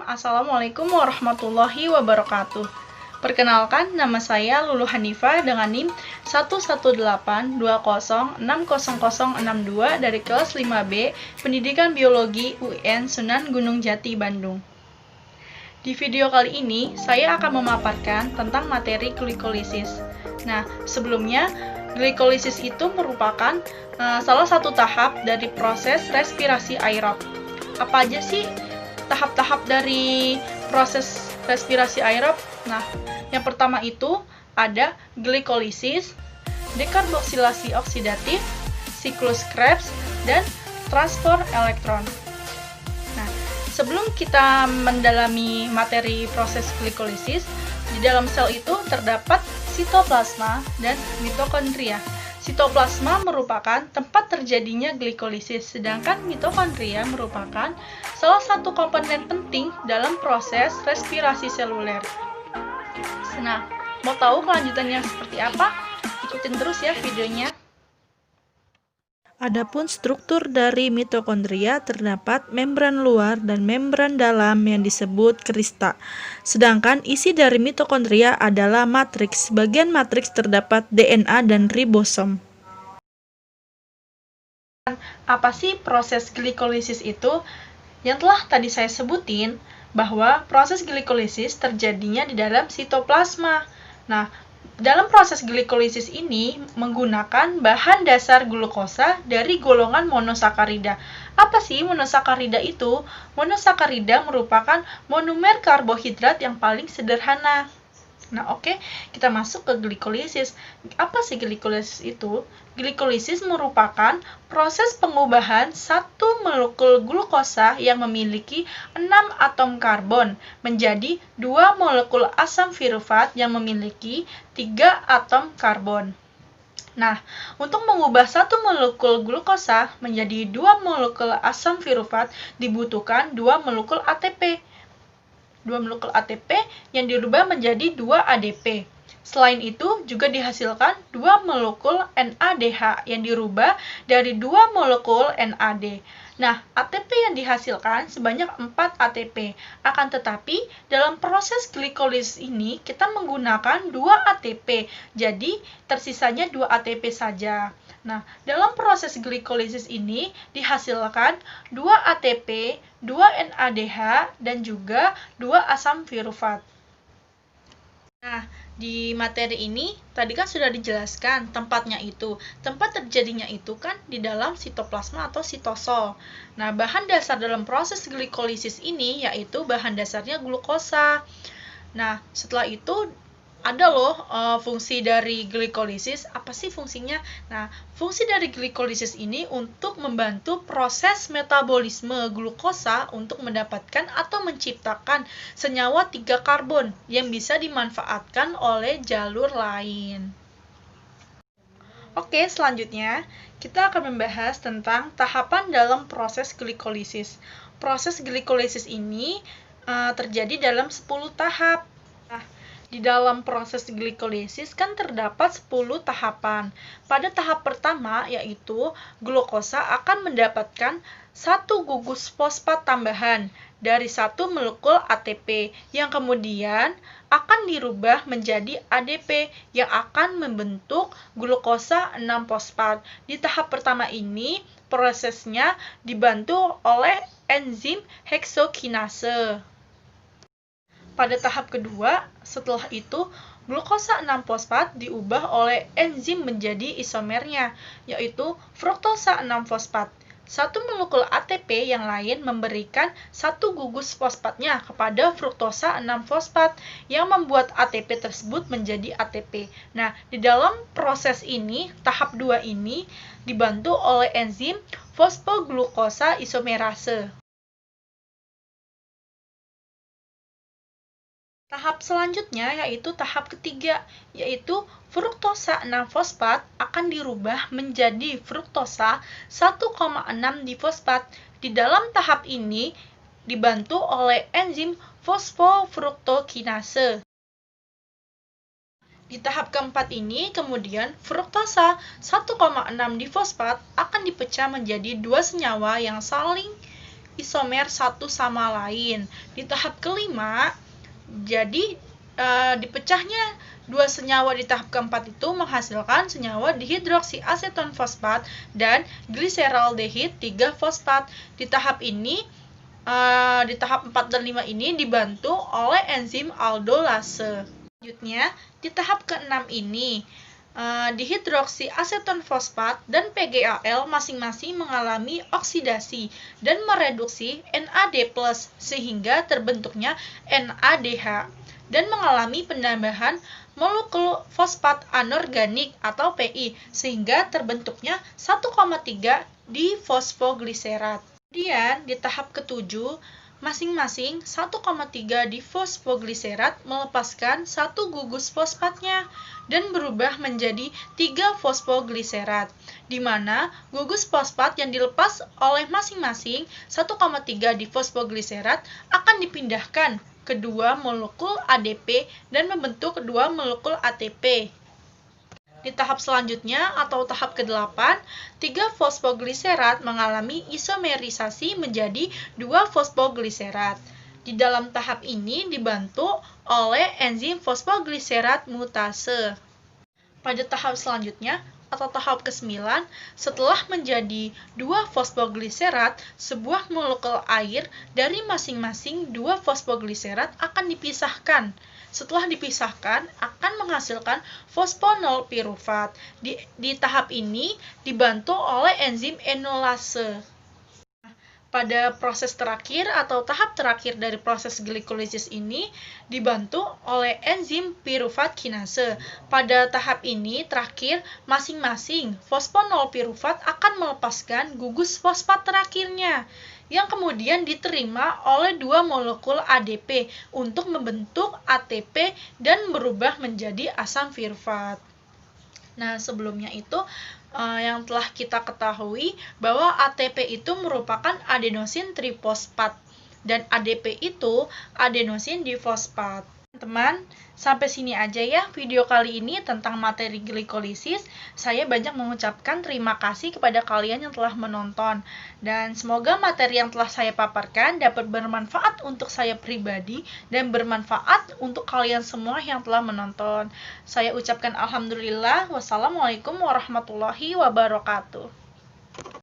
Assalamualaikum warahmatullahi wabarakatuh. Perkenalkan, nama saya Lulu Hanifah dengan NIM 11820600062 dari kelas 5B Pendidikan Biologi UN Sunan Gunung Jati, Bandung. Di video kali ini, saya akan memaparkan tentang materi glikolisis. Nah, sebelumnya, glikolisis itu merupakan salah satu tahap dari proses respirasi aerob. Apa aja sih tahap-tahap dari proses respirasi aerob? Nah, yang pertama itu ada glikolisis, dekarboksilasi oksidatif, siklus Krebs, dan transport elektron. Nah, sebelum kita mendalami materi proses glikolisis, di dalam sel itu terdapat sitoplasma dan mitokondria. Sitoplasma merupakan tempat terjadinya glikolisis, sedangkan mitokondria merupakan salah satu komponen penting dalam proses respirasi seluler. Nah, mau tahu kelanjutannya seperti apa? Ikutin terus ya videonya. Adapun struktur dari mitokondria terdapat membran luar dan membran dalam yang disebut krista. Sedangkan isi dari mitokondria adalah matriks. Bagian matriks terdapat DNA dan ribosom. Apa sih proses glikolisis itu? Yang telah tadi saya sebutin bahwa proses glikolisis terjadinya di dalam sitoplasma. Nah, dalam proses glikolisis ini menggunakan bahan dasar glukosa dari golongan monosakarida. Apa sih monosakarida itu? Monosakarida merupakan monomer karbohidrat yang paling sederhana. Nah, oke, kita masuk ke glikolisis. Apa sih glikolisis itu? Glikolisis merupakan proses pengubahan satu molekul glukosa yang memiliki 6 atom karbon menjadi 2 molekul asam pirufat yang memiliki 3 atom karbon. Nah, untuk mengubah satu molekul glukosa menjadi 2 molekul asam pirufat dibutuhkan 2 molekul ATP. 2 molekul ATP yang dirubah menjadi 2 ADP. Selain itu, juga dihasilkan 2 molekul NADH yang dirubah dari 2 molekul NAD. Nah, ATP yang dihasilkan sebanyak 4 ATP. Akan tetapi, dalam proses glikolisis ini, kita menggunakan 2 ATP. Jadi, tersisanya 2 ATP saja. Nah, dalam proses glikolisis ini dihasilkan 2 ATP, 2 NADH, dan juga 2 asam pirufat. Nah, di materi ini tadi kan sudah dijelaskan tempatnya itu. Tempat terjadinya itu kan di dalam sitoplasma atau sitosol. Nah, bahan dasar dalam proses glikolisis ini yaitu bahan dasarnya glukosa. Nah, setelah itu ada loh fungsi dari glikolisis. Apa sih fungsinya? Nah, fungsi dari glikolisis ini untuk membantu proses metabolisme glukosa untuk mendapatkan atau menciptakan senyawa 3 karbon yang bisa dimanfaatkan oleh jalur lain. Oke, selanjutnya kita akan membahas tentang tahapan dalam proses glikolisis. Proses glikolisis ini terjadi dalam 10 tahap. Nah, di dalam proses glikolisis kan terdapat 10 tahapan. Pada tahap pertama yaitu glukosa akan mendapatkan satu gugus fosfat tambahan dari satu molekul ATP yang kemudian akan dirubah menjadi ADP yang akan membentuk glukosa 6-fosfat. Di tahap pertama ini prosesnya dibantu oleh enzim heksokinase. Pada tahap kedua, setelah itu, glukosa 6-fosfat diubah oleh enzim menjadi isomernya, yaitu fruktosa 6-fosfat. Satu molekul ATP yang lain memberikan satu gugus fosfatnya kepada fruktosa 6-fosfat yang membuat ATP tersebut menjadi ATP. Nah, di dalam proses ini, tahap 2 ini dibantu oleh enzim fosfoglukosa isomerase. Tahap selanjutnya yaitu tahap ketiga, yaitu fruktosa 6-fosfat akan dirubah menjadi fruktosa 1,6 difosfat. Di dalam tahap ini dibantu oleh enzim fosfofruktokinase. Di tahap keempat ini, kemudian fruktosa 1,6 difosfat akan dipecah menjadi 2 senyawa yang saling isomer satu sama lain. Di tahap kelima, jadi dipecahnya dua senyawa di tahap keempat itu menghasilkan senyawa dihidroksiaseton fosfat dan gliseraldehid 3-fosfat. Di tahap ini, di tahap 4 dan 5 ini dibantu oleh enzim aldolase. Selanjutnya, di tahap ke-6 ini, dihidroksiaseton fosfat dan PgAl masing-masing mengalami oksidasi dan mereduksi NAD+, sehingga terbentuknya NADH, dan mengalami penambahan molekul fosfat anorganik atau Pi, sehingga terbentuknya 1,3 difosfogliserat. Kemudian, di tahap ke-7, masing-masing 1,3 difosfogliserat melepaskan satu gugus fosfatnya dan berubah menjadi 3 fosfogliserat, di mana gugus fosfat yang dilepas oleh masing-masing 1,3 difosfogliserat akan dipindahkan ke dua molekul ADP dan membentuk dua molekul ATP. Di tahap selanjutnya atau tahap ke-8, 3 fosfogliserat mengalami isomerisasi menjadi 2 fosfogliserat. Di dalam tahap ini dibantu oleh enzim fosfogliserat mutase. Pada tahap selanjutnya atau tahap ke-9, setelah menjadi 2 fosfogliserat, sebuah molekul air dari masing-masing 2 fosfogliserat akan dipisahkan. Setelah dipisahkan, akan menghasilkan fosfonol pirufat. Di tahap ini dibantu oleh enzim enolase. Pada proses terakhir atau tahap terakhir dari proses glikolisis ini dibantu oleh enzim pirufat kinase. Pada tahap ini terakhir, masing-masing fosfonol pirufat akan melepaskan gugus fosfat terakhirnya, yang kemudian diterima oleh dua molekul ADP untuk membentuk ATP dan berubah menjadi asam pirufat. Nah, sebelumnya itu yang telah kita ketahui bahwa ATP itu merupakan adenosin trifosfat dan ADP itu adenosin difosfat. Teman-teman, sampai sini aja ya video kali ini tentang materi glikolisis. Saya banyak mengucapkan terima kasih kepada kalian yang telah menonton, dan semoga materi yang telah saya paparkan dapat bermanfaat untuk saya pribadi dan bermanfaat untuk kalian semua yang telah menonton. Saya ucapkan alhamdulillah. Wassalamualaikum warahmatullahi wabarakatuh.